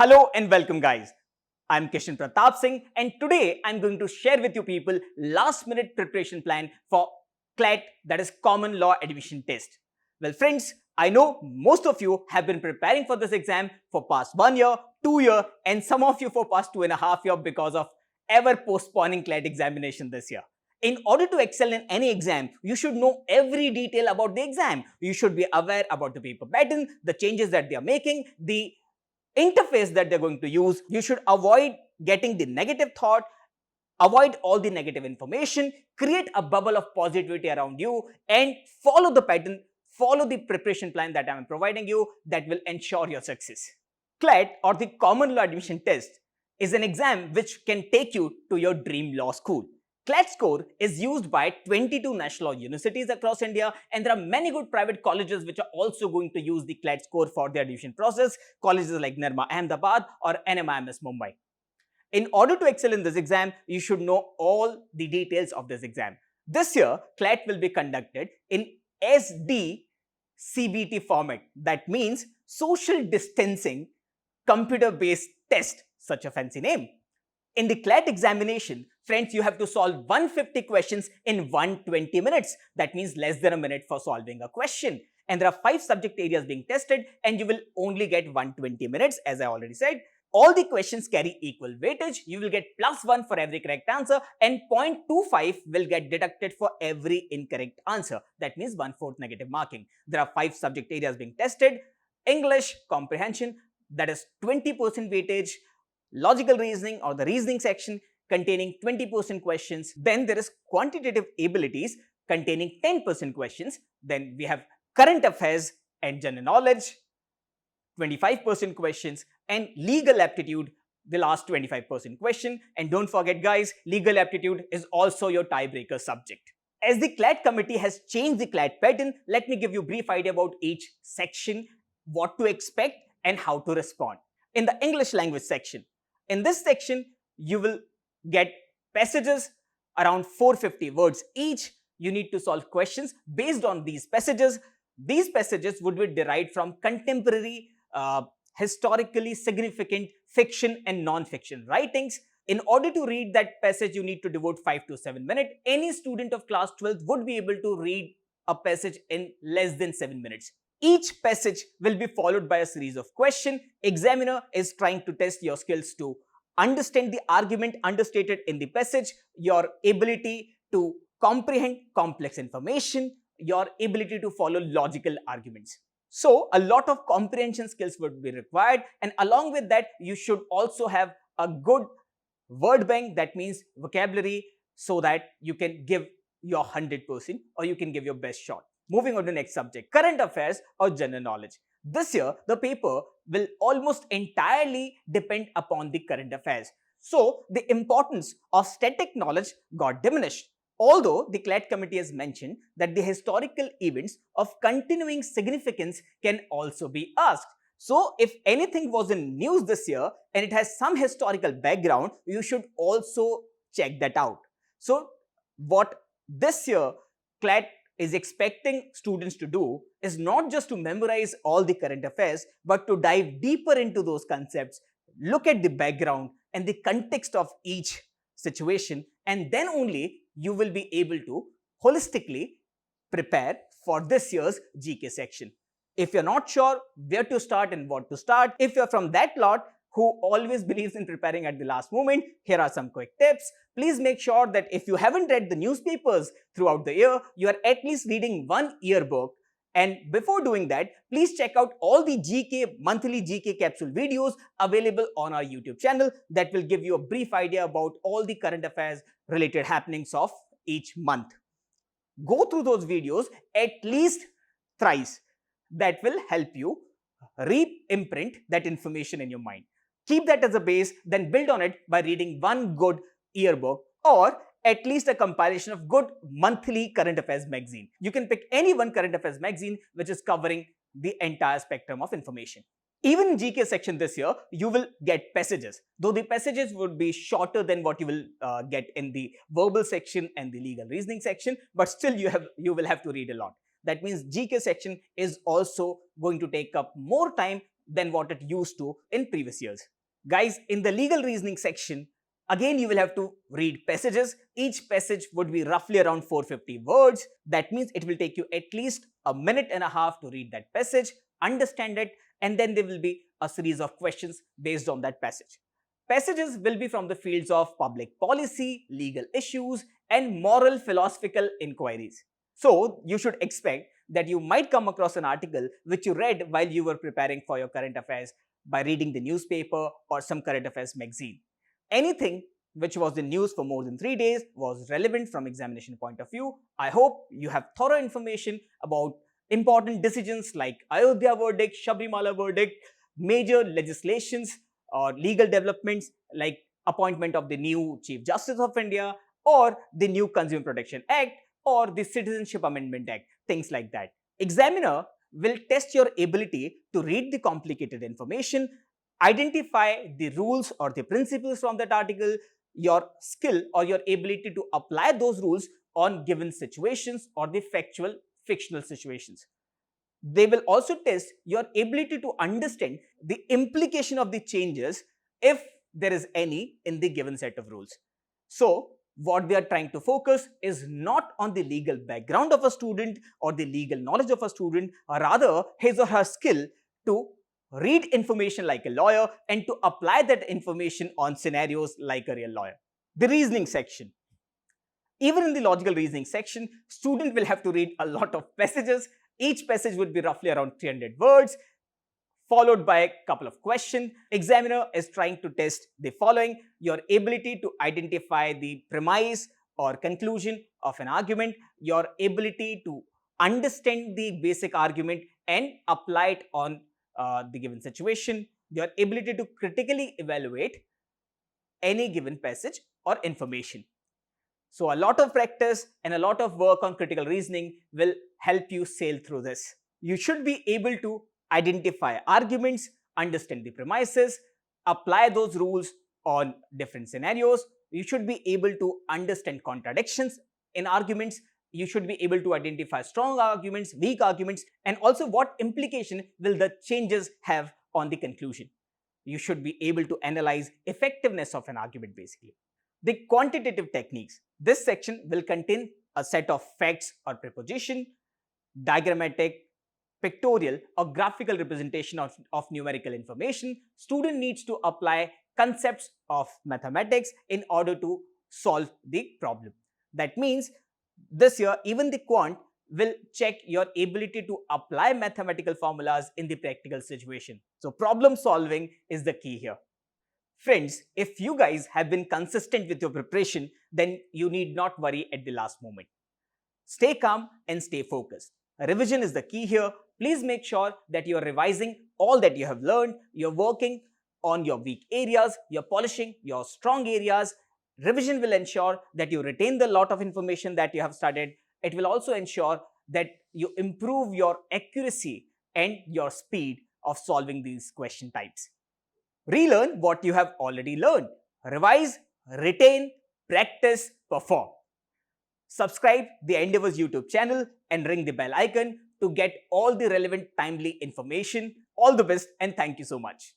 Hello and welcome guys. I'm Kishan Pratap Singh and today I'm going to share with you people last minute preparation plan for CLAT, that is Common Law Admission Test. Well friends, I know most of you have been preparing for this exam for past 1 year, 2 year and some of you for past 2.5 years because of ever postponing CLAT examination this year. In order to excel in any exam, you should know every detail about the exam. You should be aware about the paper pattern, the changes that they are making, the interface that they're going to use. You should avoid getting the negative thought, avoid all the negative information, create a bubble of positivity around you and follow the pattern, follow the preparation plan that I'm providing you that will ensure your success. CLAT or the Common Law Admission Test is an exam which can take you to your dream law school. CLAT score is used by 22 national universities across India and there are many good private colleges which are also going to use the CLAT score for their admission process, colleges like Nirma Ahmedabad or NMIMS Mumbai. In order to excel in this exam, you should know all the details of this exam. This year, CLAT will be conducted in SDCBT format. That means social distancing computer-based test, such a fancy name. In the CLAT examination, friends, you have to solve 150 questions in 120 minutes. That means less than a minute for solving a question. And there are 5 subject areas being tested and you will only get 120 minutes as I already said. All the questions carry equal weightage. You will get +1 for every correct answer and 0.25 will get deducted for every incorrect answer. That means 1/4 negative marking. There are 5 subject areas being tested. English, comprehension, that is 20% weightage. Logical reasoning or the reasoning section containing 20% questions. Then there is quantitative abilities containing 10% questions. Then we have current affairs and general knowledge, 25% questions, and legal aptitude, the last 25% question. And don't forget guys, legal aptitude is also your tiebreaker subject. As the CLAT committee has changed the CLAT pattern, let me give you a brief idea about each section, what to expect and how to respond. In the English language section, in this section, you will get passages around 450 words each. You need to solve questions based on these passages. These passages would be derived from contemporary, historically significant fiction and non-fiction writings. In order to read that passage, you need to devote 5 to 7 minutes. Any student of class 12 would be able to read a passage in less than 7 minutes. Each passage will be followed by a series of questions. Examiner is trying to test your skills to understand the argument understated in the passage, your ability to comprehend complex information, your ability to follow logical arguments. So, a lot of comprehension skills would be required, and along with that, you should also have a good word bank, that means vocabulary, so that you can give your 100% or you can give your best shot. Moving on to the next subject, current affairs or general knowledge. This year, the paper will almost entirely depend upon the current affairs. So, the importance of static knowledge got diminished. Although the CLAT committee has mentioned that the historical events of continuing significance can also be asked. So, if anything was in news this year and it has some historical background, you should also check that out. So, what this year CLAT is expecting students to do is not just to memorize all the current affairs, but to dive deeper into those concepts, look at the background and the context of each situation, and then only you will be able to holistically prepare for this year's GK section. If you're not sure where to start and what to start, if you're from that lot who always believes in preparing at the last moment, here are some quick tips. Please make sure that if you haven't read the newspapers throughout the year, you are at least reading one yearbook. And before doing that, please check out all the monthly GK capsule videos available on our YouTube channel that will give you a brief idea about all the current affairs related happenings of each month. Go through those videos at least thrice. That will help you re-imprint that information in your mind. Keep that as a base, then build on it by reading one good yearbook or at least a compilation of good monthly current affairs magazine. You can pick any one current affairs magazine which is covering the entire spectrum of information. Even in GK section this year, you will get passages, though the passages would be shorter than what you will get in the verbal section and the legal reasoning section, but still you will have to read a lot. That means GK section is also going to take up more time than what it used to in previous years. Guys, in the legal reasoning section, again you will have to read passages. Each passage would be roughly around 450 words. That means it will take you at least a minute and a half to read that passage, understand it, and then there will be a series of questions based on that passage. Passages will be from the fields of public policy, legal issues, and moral philosophical inquiries. So, you should expect that you might come across an article which you read while you were preparing for your current affairs by reading the newspaper or some current affairs magazine. Anything which was in news for more than 3 days was relevant from examination point of view. I hope you have thorough information about important decisions like Ayodhya verdict, Sabrimala verdict, major legislations or legal developments like appointment of the new Chief Justice of India or the new Consumer Protection Act or the Citizenship Amendment Act, things like that. Examiner will test your ability to read the complicated information, identify the rules or the principles from that article, your skill or your ability to apply those rules on given situations or the fictional situations. They will also test your ability to understand the implication of the changes if there is any in the given set of rules. So, what they are trying to focus is not on the legal background of a student or the legal knowledge of a student, or rather his or her skill to read information like a lawyer and to apply that information on scenarios like a real lawyer. The reasoning section. Even in the logical reasoning section, student will have to read a lot of passages. Each passage would be roughly around 300 words, followed by a couple of questions. Examiner is trying to test the following: your ability to identify the premise or conclusion of an argument, your ability to understand the basic argument and apply it on the given situation, your ability to critically evaluate any given passage or information. So a lot of practice and a lot of work on critical reasoning will help you sail through this. You should be able to identify arguments, understand the premises, apply those rules on different scenarios. You should be able to understand contradictions in arguments. You should be able to identify strong arguments, weak arguments, and also what implication will the changes have on the conclusion. You should be able to analyze effectiveness of an argument basically. The quantitative techniques. This section will contain a set of facts or proposition, diagrammatic, pictorial or graphical representation of numerical information. Student needs to apply concepts of mathematics in order to solve the problem. That means this year even the quant will check your ability to apply mathematical formulas in the practical situation. So problem solving is the key here. Friends, if you guys have been consistent with your preparation, then you need not worry at the last moment. Stay calm and stay focused. Revision is the key here. Please make sure that you are revising all that you have learned. You're working on your weak areas. You're polishing your strong areas. Revision will ensure that you retain the lot of information that you have studied. It will also ensure that you improve your accuracy and your speed of solving these question types. Relearn what you have already learned. Revise, retain, practice, perform. Subscribe the Endeavours YouTube channel and ring the bell icon to get all the relevant timely information. All the best and thank you so much.